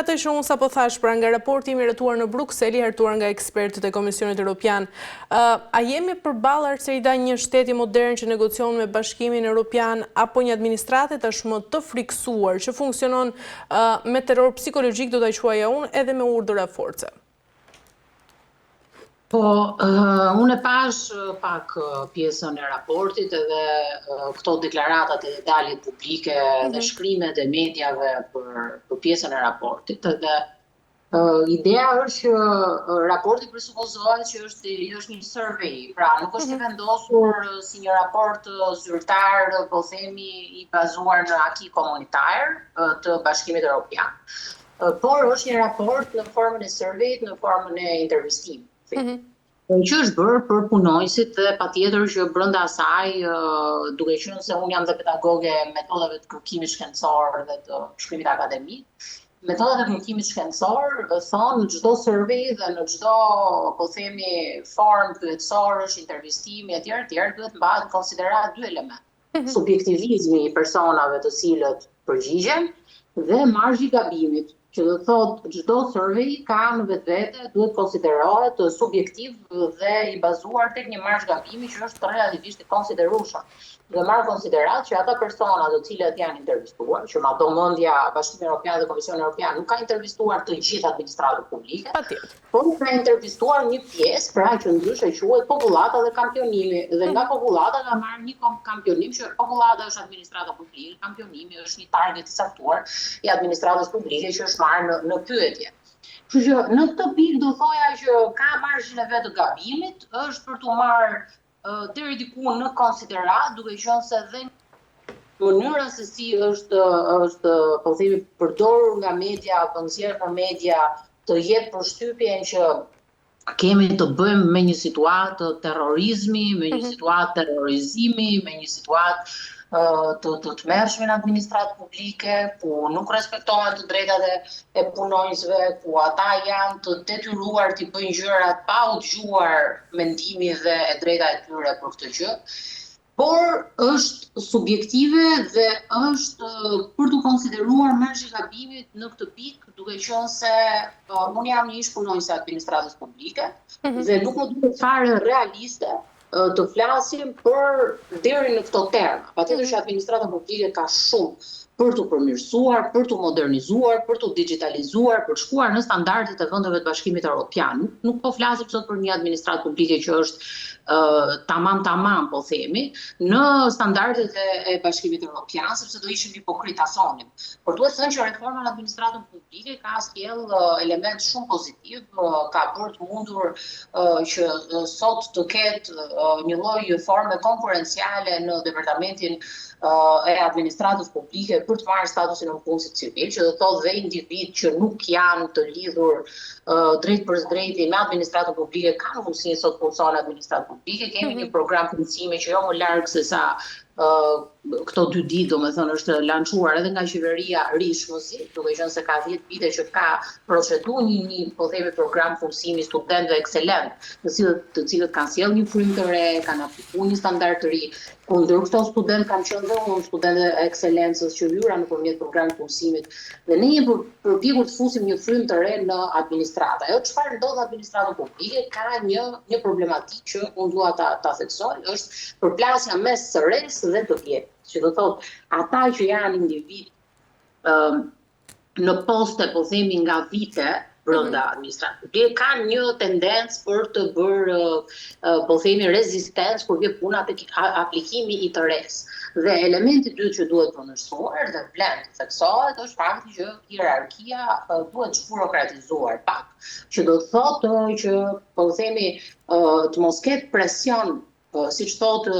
atë që unë sapo thash pra nga raporti i mirëtuar në Bruksel, i hartuar nga ekspertët e Komisionit Evropian, a jemi përballë Arcerida një shteti modern që negocion me Bashkimin Evropian apo një administratë tashmë të friksuar që funksionon me terror psikologjik, do ta quaja unë, edhe me urdhra force? Po, unë e pash pak pjesën e raportit edhe këto deklaratat e detaljet publike dhe shkrimet e mediave për pjesën e raportit. Edhe ideja është që raporti presupozohet që është një survey, pra nuk është i vendosur si një raport zyrtar, po themi i bazuar në aki komunitar të Bashkimit Evropian. Por është një raport në formën e surveyt, në formën e intervistimit. Që është bërë për punojësit dhe patjetër që brenda asaj, duke qenë se unë jam dhe pedagoge e metodave të kërkimit shkencor dhe të shkrimit akademik, metodat e kërkimit shkencor thonë në çdo survey dhe në çdo, po themi, form pyetësorësh, intervistimi etj. Duhet mbahet në konsiderat dy elementë. Subjektivizmi i personave të cilët përgjigjen dhe marzhi i gabimit, që do thotë çdo survey ka në vetvete, duhet konsiderohet subjektiv dhe i bazuar tek një marzh gabimi që është relativisht i konsiderueshëm. Dhe marrë konsiderat që ata persona të cilët janë intervistuar, që ma do mendja Bashkimi Evropian dhe Komisioni Evropian nuk ka intervistuar të gjithë administratët publike, por ka intervistuar një pjesë, pra që ndryshe quhet popullata dhe kampionimi. Dhe nga popullata ka marrë një kampionim që popullata është administrata publike, kampionimi është një target i saktuar i administratës publike që është marrë në pyetje. Kështu që në këtë pikë do thoja që ka marzhin e vet të gabimit, është për të marrë deri diku në konsiderat, duke qenë se dhe mënyra se si është po themi përdorur nga media, apo nxjerrë nga media të jetë përshtypjen që kemi të bëjmë me një situatë terrorizmi, me një situatë terrorizimi, me një situatë të tmerrshme në administratë publike, ku nuk respektohen të drejtat e punonjësve, ku ata janë të detyruar të bëjnë gjërat pa u dëgjuar mendimi dhe e drejta e tyre për këtë gjë. Por është subjektive dhe është për të konsideruar marzhi i gabimit në këtë pikë, duke qenë se unë jam një ish punonjëse administratës publike dhe nuk më duket fare realiste të flasim për deri në këto terma. Patjetër që administrata publike ka shumë për të përmirësuar, për të modernizuar, për të digitalizuar, për të shkuar në standardet e vendeve të Bashkimit Evropian. Nuk po flasim sot për një administratë publike që është tamam, po themi, në standardet e Bashkimit Evropian, sepse do ishim hipokrit asonim. Por duhet thënë që reforma në administratën publike ka sjell element shumë pozitiv, ka bërë të mundur që sot të ketë një lloj forme konkurenciale në departamentin e administratës publike për të marrë statusin e punësit civil, që do thotë dhe individ që nuk janë të lidhur drejt për drejti me administratën publike kanë mundësi sot punësojnë në administratën publike. Kemi një program punësimi që jo më larg se sa këto 2 ditë, domethënë është lançuar edhe nga qeveria rishmësi, duke qenë se ka 10 vite që ka proceduar një po themi program punësimi studentëve ekselent, të cilët kanë sjellë një frymë të re, kanë aplikuar një standard të ri, ku ndër këto studentë kanë qenë dhe unë studentë e ekselencës që hyra nëpërmjet programit punësimit, dhe ne jemi përpjekur të fusim një frymë të re në administratë. Ajo çfarë ndodh në administratën publike ka një problematikë që unë dua ta theksoj, është përplasja mes sëres dhe të vjetër. Që do thotë, ata që janë individ në poste, po themi nga vite, brenda administratës publike, kanë një tendencë për të bërë, po themi, rezistencë kur vjen puna tek aplikimi i të res. Dhe elementi i dytë që duhet përmirësuar dhe vlen të theksohet është fakti që hierarkia duhet zhburokratizuar pak, që do thotë që, po themi, të mos ketë presion siç thotë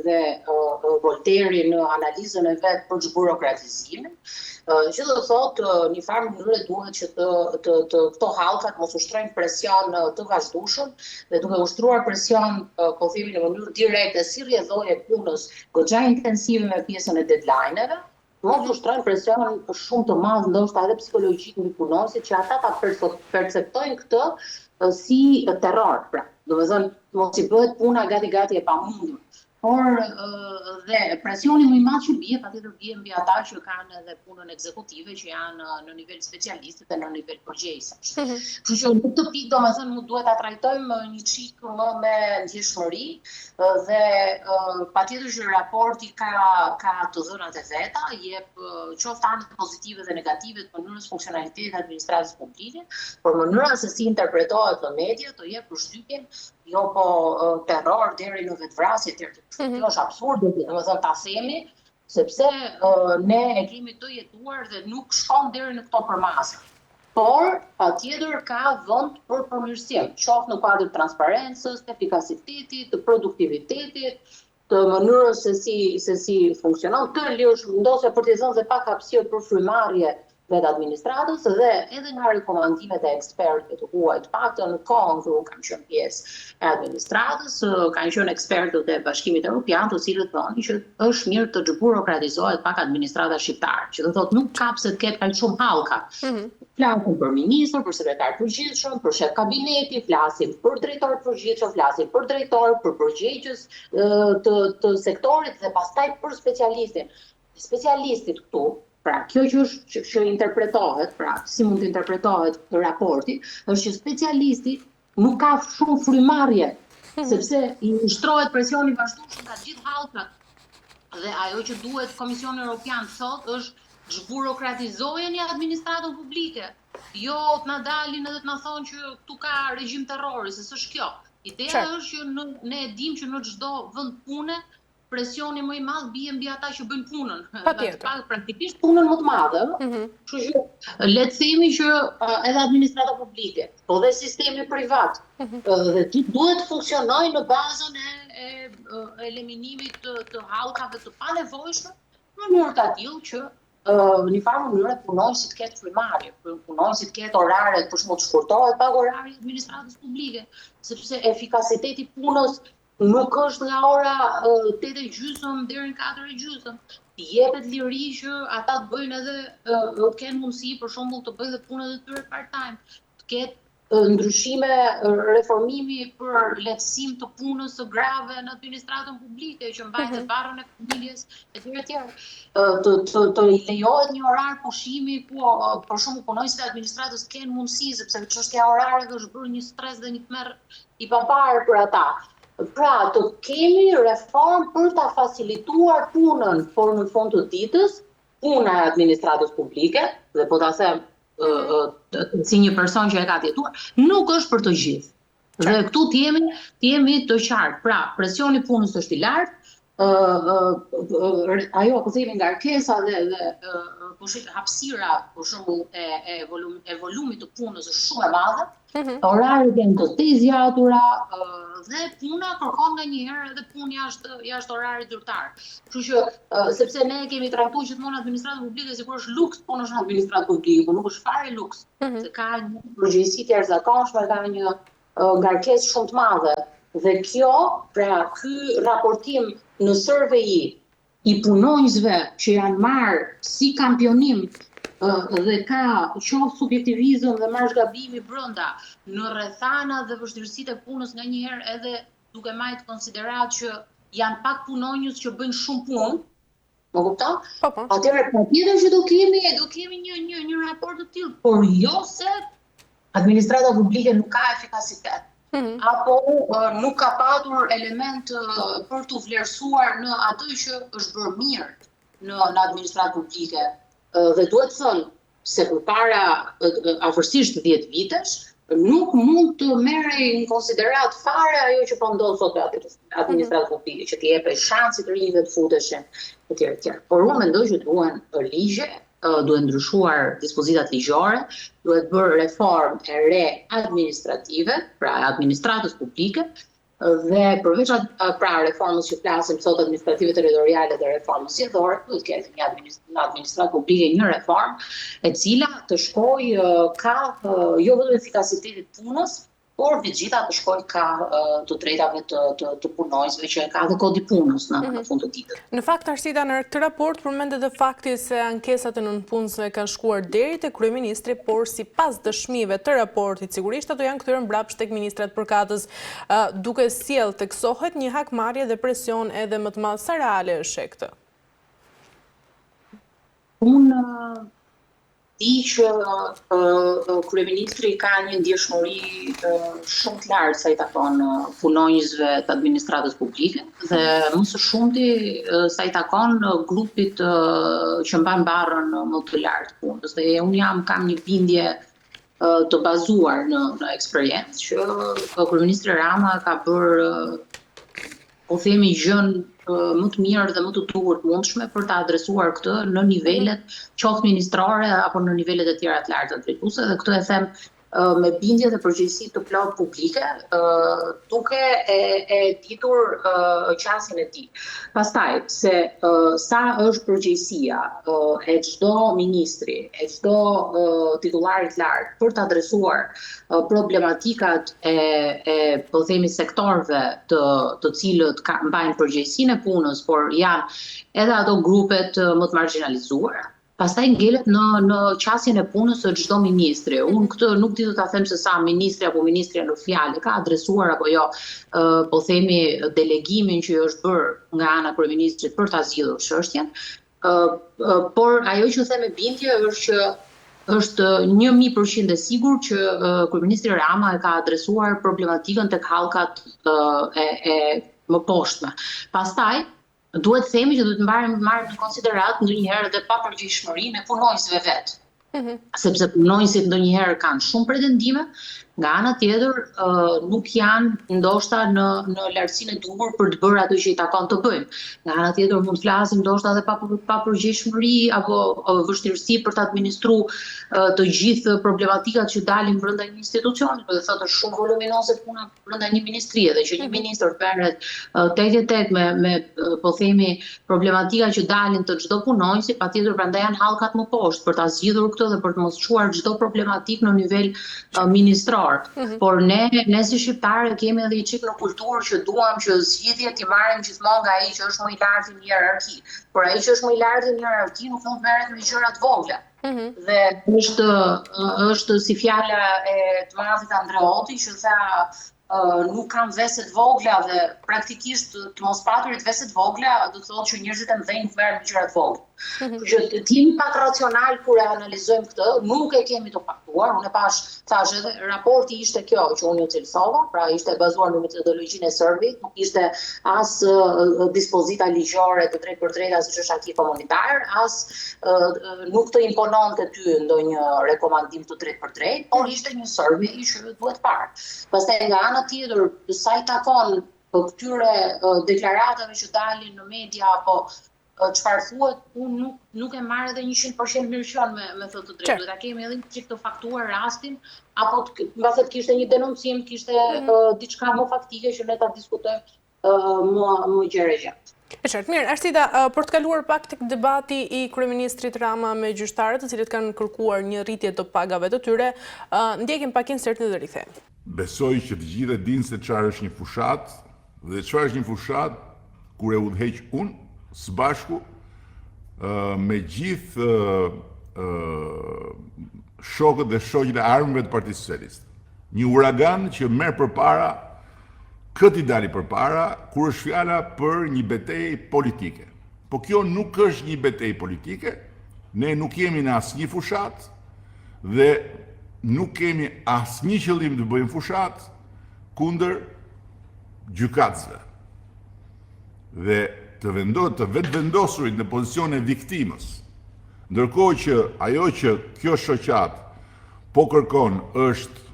dhe Volteri në analizën e vet për zhburokratizimin, që do thotë një farë mënyrë duhet që këto hallkat mos ushtrojnë presion të vazhdueshëm dhe duke ushtruar presion, po themi në mënyrë direkte si rrjedhoje punës goxha intensive me pjesën e deadline-eve, mos ushtrojnë presion shumë të madh ndoshta edhe psikologjik mbi punonësit që ata ta perceptojnë këtë si terror, pra. Domethënë, mos i bëhet puna gati e pamundur. por dhe presioni më i madh që bie patjetër bie mbi ata që kanë edhe punën ekzekutive, që janë në nivel specialistë dhe në nivel përgjegjësish. Kështu që në këtë pikë domethënë nuk duhet ta trajtojmë një çik më me ndjeshmëri dhe patjetër që raporti ka të dhënat e veta, jep qoftë anët pozitive dhe negative të mënyrës funksionalitetit të administratës publike, por mënyra se si interpretohet në media të jep përshtypjen jo po terror deri në vetvrasje etj. Kjo është absurde, domethënë ta themi, sepse ne e kemi të jetuar dhe nuk shkon deri në këto përmasa. Por patjetër ka vend për përmirësim, qoftë në kuadër të transparencës, të efikasitetit, të produktivitetit, të mënyrës se si funksionon. Të ndosja për të thënë se pak hapësirë për frymarrje vetë administratës dhe edhe nga rekomandimet e ekspertëve të huaj, të paktën në kohën kur kam qenë pjesë e administratës, kanë qenë ekspertët e Bashkimit Evropian, të cilët thonin që është mirë të zhburokratizohet pak administrata shqiptare, që do thotë nuk kap se të ketë kaq shumë hallka. Flasim për ministër, për sekretar përgjithshëm, për shef kabineti, flasim për drejtor përgjithshëm, flasim për drejtor, për përgjegjës të sektorit dhe pastaj për specialistin. Specialistit këtu, pra, kjo që interpretohet, pra, si mund të interpretohet raporti, është që specialisti nuk ka shumë frymarrje, sepse i ushtrohet presioni vazhdueshëm nga gjithë hallkat. Dhe ajo që duhet Komisioni Evropian thotë është zhburokratizojeni administratën publike. Jo të na dalin edhe të na thonë që këtu ka regjim terrori, se s'është kjo. Ideja është që ne e dimë që në çdo vend pune presioni më i madh bie mbi ata që bëjnë punën. Praktikisht punën më të madhe. Kështu që le të themi që edhe administrata publike, po dhe sistemi privat, dhe duhet të funksionojë në bazën e eliminimit të hallkave të panevojshme në mënyrë të tillë që në një farë mënyrë punonësit ketë frymarrje, punonësit ketë orare, për shembull të shkurtohet pak orari i administratës publike, sepse efikasiteti i punës nuk është nga ora 8:30 deri në 4:30. Jepet liri që ata të bëjnë edhe të kenë mundësi për shembull të bëjnë punën e tyre part-time, të ketë ndryshime, reformimi për lehtësim të punës së grave në administratën publike që mbajtet barrën e familjes etj. Të lejohet një orar pushimi ku për shembull punonësit e administratës kenë mundësi, sepse çështja e orareve është bërë një stres dhe një tmerr i paparë për ata. Pra, të kemi reform për ta facilituar punën, por në fund të ditës, puna e administratës publike, dhe po ta them si një person që e ka jetuar, nuk është për të gjithë. Dhe këtu t'jemi të qartë. Pra, presioni punës është i lartë, ajo po themi ngarkesa dhe hapësira për shembull e volumit të punës është shumë e madhe, oraret janë të zgjatura dhe puna kërkon nganjëherë edhe punë jashtë orarit zyrtar. Kështu që sepse ne kemi trajtuar gjithmonë administratën publike sikur është luks, po është administratë publike, por nuk është fare luks, se ka një përgjegjësi të jashtëzakonshme, ka një ngarkesë shumë të madhe. Dhe kjo, pra ky raportim në survey i punonjësve që janë marrë si kampionim dhe ka qoftë subjektivizëm dhe marrë zgabimi brenda në rrethana dhe vështirësitë e punës nganjëherë edhe duke marrë konsiderat që janë pak punonjës që bëjnë shumë punë. Më kupton? Atëherë patjetër që do kemi një raport të tillë, por jo se administrata publike nuk ka efikasitet. Apo nuk ka patur element për të vlerësuar në atë që është bërë mirë në administratë publike. Dhe duhet thënë se përpara afërsisht 10 vitesh, nuk mund të merrej në konsiderat fare ajo që po ndodh sot në administratë publike, që t'i jepej shansi të rinjve të futeshin etj. Por unë mendoj që duhen ligje, duhet ndryshuar dispozitat ligjore, duhet bërë reformë e re administrative, pra administratës publike, dhe përveç pra reformës që flasim sot administrative territoriale dhe reformës jetësore, duhet ketë në administratë publike një reformë e cila të shkojë ka jo vetëm efikasitetit punës, por vigjita të shkojë ka të drejtave të punonjësve që ka dhe kodi punës në fund të ditës. Në fakt, Arsita, në këtë raport përmendet edhe fakti se ankesat e nënpunësve kanë shkuar deri te kryeministri, por sipas dëshmive të raportit, sigurisht ato janë kthyer mbrapsht tek ministrat përkatës, duke sjellë teksohet një hakmarrje dhe presion edhe më të madh. Sa reale është këtë? Unë di që kryeministri ka një ndjeshmëri shumë të lartë sa i takon punonjësve të administratës publike dhe më së shumti sa i takon grupit që mban barrën më të lartë punës. Dhe unë kam një bindje të bazuar në eksperiencë që kryeministri Rama ka bërë, po themi, gjën më të mirë dhe më të duhur të mundshme për të adresuar këtë në nivelet qoftë ministrore apo në nivelet e tjera të larta drejtuese, dhe këtë e them me bindje dhe përgjegjësi të plot publike, duke e ditur qasjen e tij. Pastaj, se sa është përgjegjësia e çdo ministri, e çdo titullarit lartë për të adresuar problematikat e po themi sektorëve të cilët mbajnë përgjegjësinë e punës, por janë edhe ato grupet më të marginalizuara. Pastaj ngelet në qasjen e punës së çdo ministri. Unë këtë nuk di të ta them se sa ministri apo ministria në fjalë ka adresuar apo jo, po themi, delegimin që është bërë nga ana e kryeministrit për ta zgjidhur çështjen, por ajo që them me bindje është që është 1000% e sigurt që kryeministri Rama e ka adresuar problematikën tek hallkat e më poshtme. Pastaj duhet themi që duhet marrim në konsiderat ndonjëherë edhe papërgjegjshmërinë e punonjësve vetë. Sepse punonjësit ndonjëherë kanë shumë pretendime, nga ana tjetër nuk janë ndoshta në lartësinë e duhur për të bërë ato që i takon të bëjnë. Nga ana tjetër mund të flasim ndoshta edhe papërgjegjshmëri apo vështirësi për të administruar të gjithë problematikat që dalin brenda një institucioni, do të thotë është shumë voluminoze puna brenda një ministrie dhe që një ministër merret tek me po themi problematika që dalin të çdo punonjësi, patjetër prandaj janë hallkat më poshtë për ta zgjidhur këtë dhe për të mos çuar çdo problematik në nivel ministror. Por ne si shqiptarë kemi edhe një çik në kulturë që duam që zgjidhjet i marrim gjithmonë nga ai që është më i lartë në hierarki. Por ai që është më i lartë në hierarki nuk mund të merret me gjëra të vogla. Dhe është si fjala e të madhit Andreoti që tha nuk kam vese të vogla dhe praktikisht të mos paturit vese të vogla do të thotë që njerëzit e mëdhenj nuk merren me gjëra të vogla. Që të jemi pak racional kur e analizojmë këtë, nuk e kemi të faktuar. Unë thash edhe raporti ishte kjo që unë u cilësova, pra ishte bazuar në metodologjinë e Survey, nuk ishte as dispozita ligjore të drejtë për drejta siç është akti komunitar, as nuk të impononte ty ndonjë rekomandim të drejtë për drejtë, por ishte një survey që duhet parë. Pastaj nga ana tjetër, sa i takon këtyre deklaratave që dalin në media apo çfarë thuhet, unë nuk e marr edhe 100% mirëqen me thënë të drejtë. Ta kemi edhe një çik të faktuar rastin, apo mbase kishte një denoncim, kishte diçka më faktike që ne ta diskutojmë më gjëre gjatë. E qartë, mirë, Arsita, për të kaluar pak tek debati i kryeministrit Rama me gjyqtarët, të cilët kanë kërkuar një rritje të pagave të tyre, ndjekim pak insert dhe rikthehemi. Besoj që të gjithë dinë se çfarë është një fushat dhe çfarë është një fushat kur e udhëheq unë së bashku me gjithë shokët dhe shoqjet e armëve të Partisë Socialiste. Një uragan që merr përpara, këtë i dali përpara, kur është fjala për një betejë politike. Po kjo nuk është një betejë politike, ne nuk jemi në asnjë fushat dhe nuk kemi asnjë qëllim të bëjmë fushat kundër gjykatësve. Dhe të vetë vendosurit në pozicion e viktimës, ndërkohë që ajo që kjo shoqat po kërkon është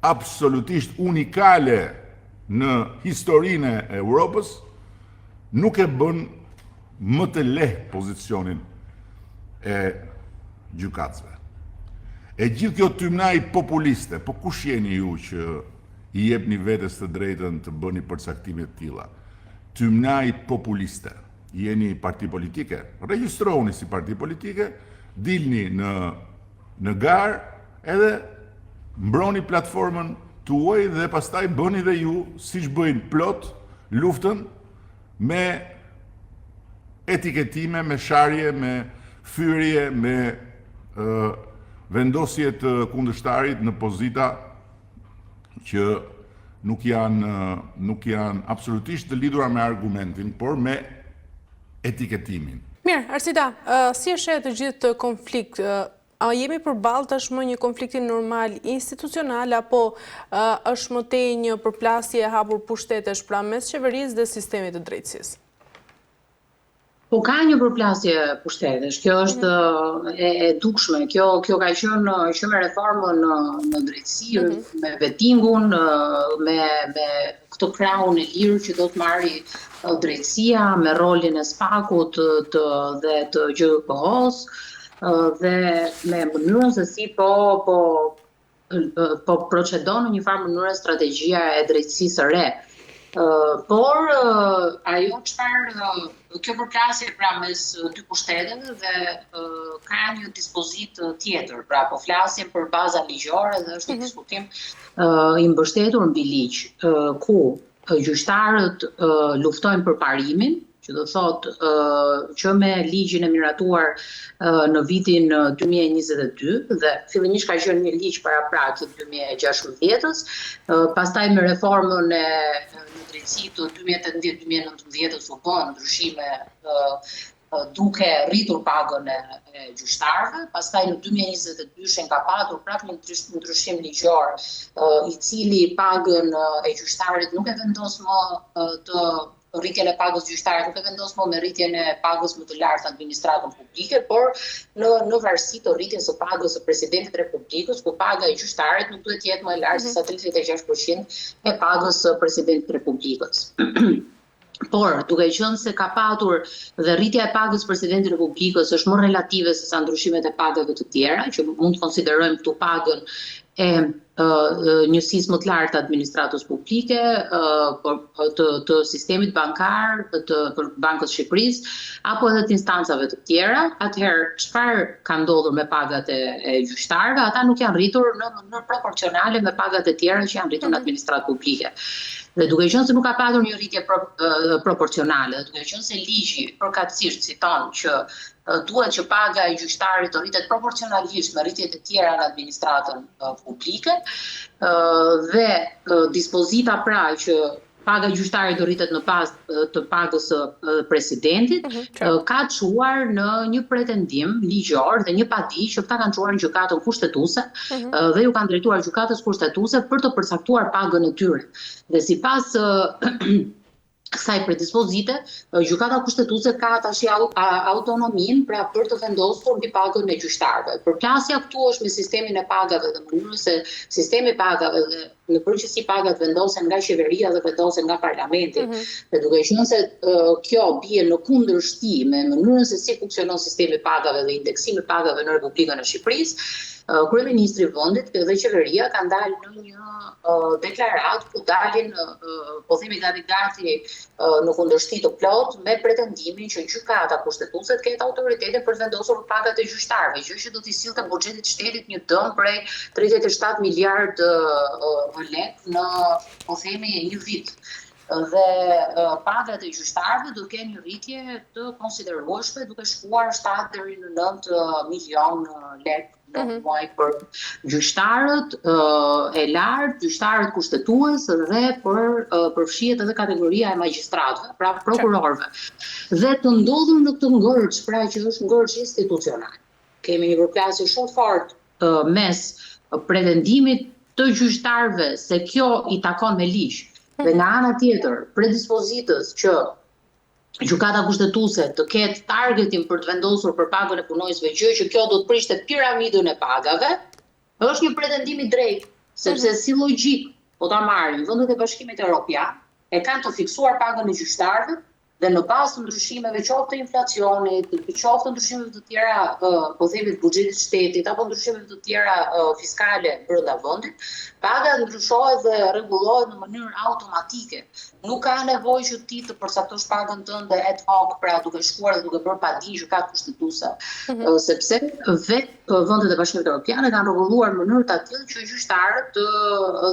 absolutisht unikale në historinë e Europës, nuk e bën më të lehtë pozicionin e gjykatësve. E gjithë kjo tymnaj populiste, po kush jeni ju që i jepni vetes të drejtën të bëni përcaktime të tilla? Tymnaj populiste. Jeni parti politike, regjistrohuni si parti politike, dilni në garë edhe mbroni platformën tuaj dhe pastaj bëni dhe ju, siç bëjnë plot, luftën me etiketime, me sharje, me fyrje, me vendosje të kundërshtarit në pozita që nuk janë absolutisht të lidhura me argumentin, por me etiketimin. Mirë, Arsida, si e sheh të gjithë konflikt? A jemi përballë tashmë një konflikti normal institucional apo është më tej një përplasje e hapur pushtetesh pra mes qeverisë dhe sistemit të drejtësisë? Po ka një përplasje pushtetesh, kjo është e dukshme, kjo ka qenë që me reformën në drejtësi, me vettingun, me këtë krahun e lirë që do të marri drejtësia, me rolin e SPAK-ut dhe të GJKO-s, dhe me mënyrën se si po procedon në një farë mënyrë strategjia e drejtësisë së re. Por ajo kjo përplasje pra mes dy pushteteve dhe ka një dispozit tjetër, pra po flasim për baza ligjore dhe është një diskutim i mbështetur mbi ligj, ku gjyqtarët luftojnë për parimin, që do thot që me ligjin e miratuar në vitin 2022 dhe fillimisht ka qenë një ligj paraprakit 2016-s, pastaj me reformën e drejtësi të 2018-2019 u bën ndryshime duke rritur pagën e gjyqtarëve, pastaj në 2022 ka patur prapë një ndryshim ligjor i cili pagën e gjyqtarit nuk e vendos më të rritjen e pagës gjyqtarit, nuk e vendos më me rritjen e pagës më të lartë administratën publike, por në varësi të rritjes së pagës së presidentit të Republikës, ku paga e gjyqtarit nuk duhet të jetë më e lartë se sa 36% e pagës së presidentit të Republikës. Por, duke qenë se ka patur dhe rritja e pagës presidentit të Republikës është më relative se sa ndryshimet e pagave të tjera, që mund të konsiderojmë këtu pagën e njësisë më të lartë të administratës publike, të sistemit bankar, për Bankës së Shqipërisë, apo edhe të instancave të tjera, atëherë çfarë ka ndodhur me pagat e gjyqtarëve? Ata nuk janë rritur në mënyrë proporcionale me pagat e tjera që janë rritur në administratë publike. Dhe duke qenë se nuk ka patur një rritje proporcionale, duke qenë se ligji përkatësisht citon që duhet që paga e gjyqtarit të rritet proporcionalisht me rritjet e tjera në administratën publike, dhe dispozita pra që paga e gjyqtarit do rritet në bazë të pagës së presidentit, ka çuar në një pretendim ligjor dhe një padi që këta kanë çuar në gjykatën kushtetuese dhe ju kanë drejtuar gjykatës kushtetuese për të përcaktuar pagën e tyre. Dhe sipas kësaj predispozite, gjykata kushtetuese ka tash autonominë pra për të vendosur mbi pagën e gjyqtarëve. Përplasja këtu është me sistemin e pagave dhe mënyrën se sistemi i pagave dhe në përgjithësi pagat vendosen nga qeveria dhe vendosen nga parlamenti. Dhe duke qenë se kjo bie në kundërshti me mënyrën se si funksionon sistemi i pagave dhe indeksimi i pagave në Republikën e Shqipërisë, kryeministri i vendit dhe qeveria kanë dalë në një deklaratë ku dalin, po themi gati në kundërshti të plot me pretendimin që gjykata kushtetuese të ketë autoritetin për të vendosur pagat e gjyqtarëve, gjë që do t'i sillte buxhetit të shtetit një dëm prej 37 miliard lek në, po themi, një vit. Dhe pagat e gjyqtarëve do të kenë një rritje të konsiderueshme duke shkuar 7 deri në 9 milion lek në muaj për gjyqtarët e lartë, gjyqtarët kushtetues dhe përfshihet edhe kategoria e magjistratëve, pra prokurorëve. Dhe të ndodhur në këtë ngërç, pra që është ngërç institucional. Kemi një përplasje shumë fortë mes pretendimit të gjyqtarëve se kjo i takon me ligj, dhe nga ana tjetër predispozitës që gjykata kushtetuese të ketë targetin për të vendosur për pagën e punonjësve, gjë që kjo do të prishte piramidën e pagave, është një pretendim i drejtë, sepse si logjik po ta marrim vendet e Bashkimit Evropian, e kanë të fiksuar pagën e gjyqtarëve Dhe në bazë të ndryshimeve qoftë të inflacionit, qoftë të ndryshimeve të tjera, po themi të buxhetit shtetit apo ndryshimeve të tjera fiskale brenda vendit, paga ndryshohet dhe rregullohet në mënyrë automatike. Nuk ka nevojë që ti të përcaktosh pagën tënde ad hoc, pra duke shkuar dhe duke bërë padi gjykatë kushtetuese, sepse vetë vendet e Bashkimit Evropian kanë rregulluar në mënyrë të tillë që gjyqtarët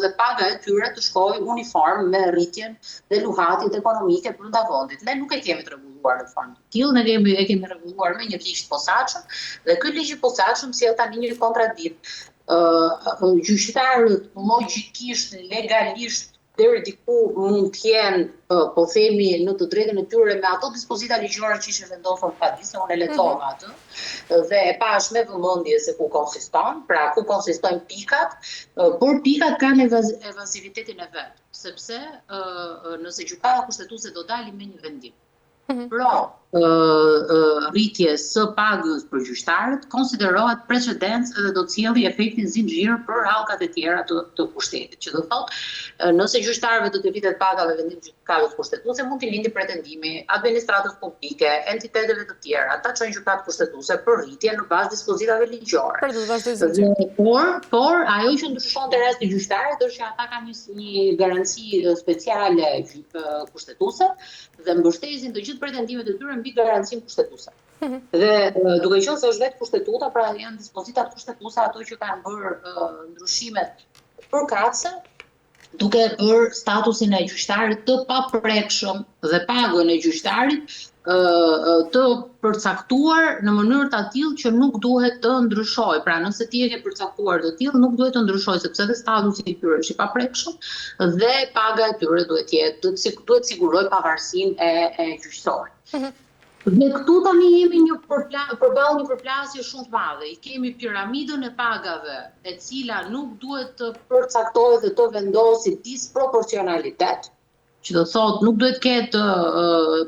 dhe paga e tyre të shkojë uniform me rritjen dhe luhatit ekonomike brenda vendit. Ne nuk e kemi të rregulluar në formë të tillë, ne e kemi rregulluar me një ligj të posaçëm dhe ky ligj i posaçëm sjell tani një kontradikt. Gjyqtarët logjikisht, legalisht deri diku mund të jenë, po themi, në të drejtën e tyre me ato dispozita ligjore që ishin vendosur padisë, unë e lexova atë dhe e pash me vëmendje se ku konsiston, pra ku konsistojnë pikat, por pikat kanë evazivitetin e vet, sepse nëse gjykata kushtetuese do dali me një vendim rritje së pagës për gjyqtarët, konsiderohet precedencë edhe do të sjellë efektin zinxhir për hallkat e tjera të pushtetit. Që do thotë, nëse gjyqtarëve do të rritet paga me vendim gjykatës kushtetuese, mund të lindi pretendimi administratës publike, entiteteve të tjera, ta çojnë gjykatë kushtetuese për rritje në bazë dispozitave ligjore. Por ajo që ndryshon te rasti gjyqtarët është që ata kanë një garanci speciale kushtetuese dhe mbështesin të gjithë pretendimet e tyre mbi garancinë kushtetuese. Dhe duke qenë se është vetë kushtetuta, pra janë dispozitat kushtetuese ato që kanë bërë ndryshimet përkatëse, duke bërë statusin e gjyqtarit të paprekshëm dhe pagën e gjyqtarit të përcaktuar në mënyrë të tillë që nuk duhet të ndryshojë. Pra nëse ti e ke përcaktuar të tillë, nuk duhet të ndryshojë sepse edhe statusi i tyre është i paprekshëm dhe paga e tyre duhet sigurojë pavarësinë e gjyqësorit. Dhe këtu tani jemi përballë një përplasje shumë të madhe. I kemi piramidën e pagave, e cila nuk duhet të përcaktohet dhe të vendosë disproporcionalitet, që do thotë nuk duhet ketë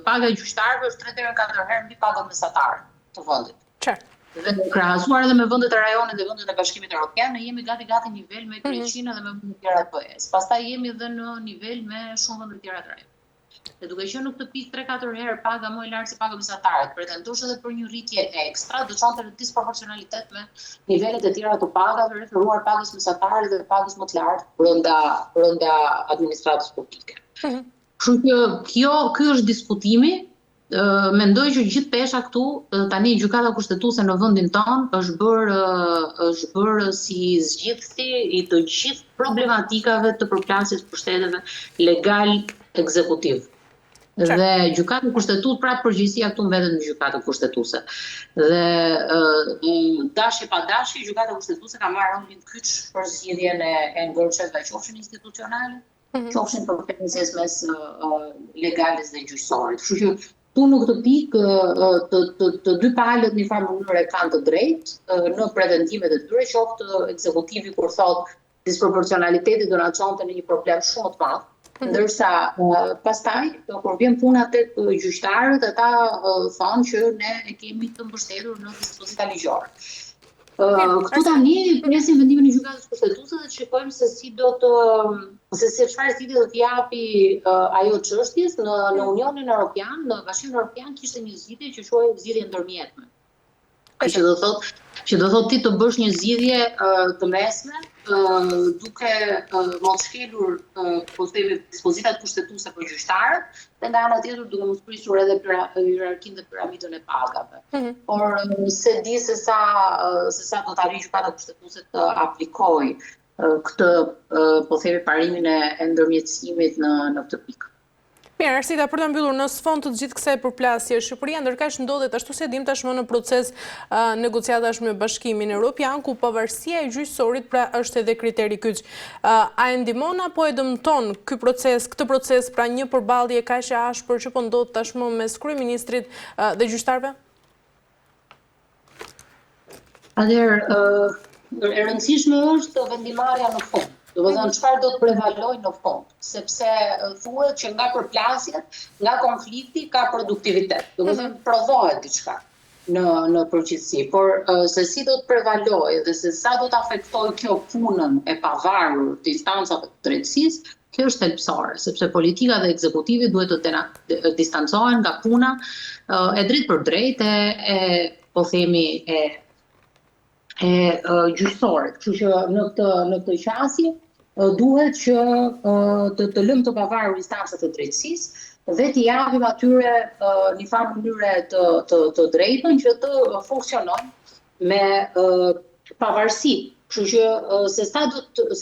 paga e gjyqtarëve është 3 deri në 4 herë mbi pagën mesatare të vendit. Dhe krahasuar edhe me vendet e rajonit dhe vendet e Bashkimit Evropian, ne jemi gati nivel me Greqinë dhe me vendet tjera të BE-s. Pastaj jemi edhe në nivel me shumë vende tjera të rajonit. Dhe duke qenë në këtë pikë 3-4 herë paga më e lartë se paga mesatare, pretendosh edhe për një rritje ekstra, do çonte në disproporcionalitet me nivelet e tjera të pagave, referuar pagës mesatare dhe pagës më të lartë brenda administratës publike. Kështu që ky është diskutimi. Mendoj që gjithë pesha këtu, tani gjykata kushtetuese në vendin tonë është bërë si zgjidhësi i të gjithë problematikave të përplasjes pushteteve legal ekzekutiv. Dhe gjykata kushtetuese, pra përgjegjësia këtu mbetet në gjykatën kushtetuese. Dhe dashje pa dashje, gjykata kushtetuese ka marrë rolin kyç për zgjidhjen e ngërçeve, qofshin institucionale, qofshin për përpjesjes mes legales dhe gjyqësorit. Kështu që tu në këtë pikë të dy palët një farë mënyrë kanë të drejtë në pretendimet e tyre, qoftë ekzekutivi kur thotë disproporcionaliteti do na çonte në një problem shumë të madh, ndërsa pastaj kur vjen puna tek gjyqtarët, ata thonë që ne e kemi të mbështetur në dispozita ligjore. Këtu tani presim vendimin e gjykatës kushtetuese dhe shikojmë se çfarë zgjidhje do të japi ajo çështjes në Unionin Evropian, në Bashkimin Evropian kishte një zgjidhje që quhej zgjidhje ndërmjetme. Që do thotë ti të bësh një zgjidhje të mesme duke mos shkelur dispozitat kushtetuese për gjyqtarët dhe nga ana tjetër duke mos prisur edhe hierarkinë dhe piramidën e pagave. Por se di se sa do të arrijë gjykata kushtetuese të aplikojë këtë po themi parimin e ndërmjetësimit në këtë pikë. Mirë, Arsita, për të mbyllur, në sfond të gjithë kësaj përplasje, Shqipëria ndërkaq ndodhet ashtu se dim tashmë në proces negociatash me Bashkimin Evropian, ku pavarësia e gjyqësorit pra është edhe kriteri kyç. A e ndihmon apo e dëmton këtë proces pra një përballje kaq e ashpër që po ndodh tashmë mes kryeministrit dhe gjyqtarëve? Atëherë, e rëndësishme është vendimarrja në fund. Do të thonë çfarë do të prevalojë në fond, sepse thuhet që nga përplasjet, nga konflikti ka produktivitet. Do të thonë provohet diçka në përgjithësi, por se si do të prevalojë dhe se sa do të afektojë kjo punën e pavarur të instancave të drejtësisë, Kjo është thelbësore, sepse politika dhe ekzekutivi duhet të distancohen nga puna e drejt për drejt po themi gjyqësore. Kështu që në këtë qasje duhet që të lëmë të pavarur instancat e drejtësisë dhe t'i japim atyre një farë mënyre të drejtën që të funksionojnë me pavarësi. Kështu që se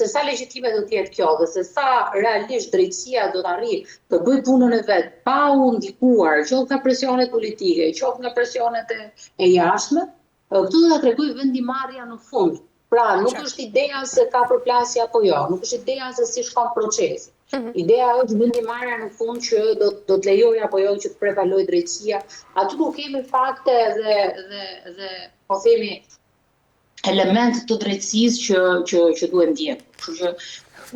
sa legjitime do të jetë kjo dhe se sa realisht drejtësia do të arrijë të bëjë punën e vet pa u ndikuar qoftë nga presionet politike, qoftë nga presionet e jashtme, këtu do ta tregoj vendimarrja në fund. Pra, nuk është ideja se ka përplasje apo jo, nuk është ideja se si shkon procesi. Ideja është vendimarrja në fund që do të lejojë apo jo që të prevalojë drejtësia. Aty ku kemi fakte dhe po themi element të drejtësisë që duhet ndjekur. Kështu që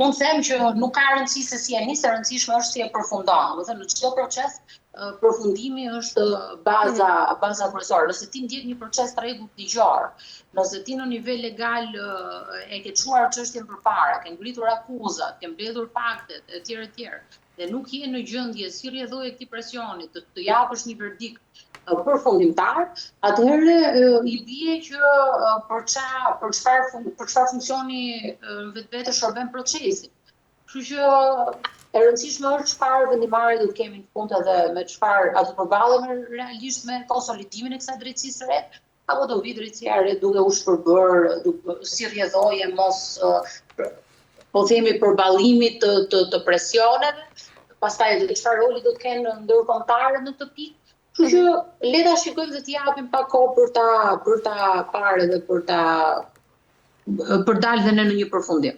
unë them që nuk ka rëndësi se si e nis, e rëndësishme është si e përfundon. Do të thënë në çdo proces përfundimi është baza kryesore. Nëse ti ndjek një proces të rregullt ligjor, nëse ti në nivel legal e ke çuar çështjen përpara, ke ngritur akuzat, ke mbledhur faktet, etj, dhe nuk je në gjendje si rrjedhoje këtij presioni të japësh një verdikt përfundimtar, atëherë i bie që për çfarë funksioni vetvete shërben procesi. Kështu që e rëndësishme është çfarë vendimarrje do të kemi në fund edhe me çfarë a do përballemi realisht me konsolidimin e kësaj drejtësisë së re, apo do vi drejtësia e re duke u shpërbër si rrjedhoje mos po themi përballimit të presioneve, pastaj çfarë roli do të kenë ndërkombëtarët në këtë pikë. Kështu që le ta shikojmë dhe t'i japim pak kohë për ta parë dhe për dalë dhe në një përfundim.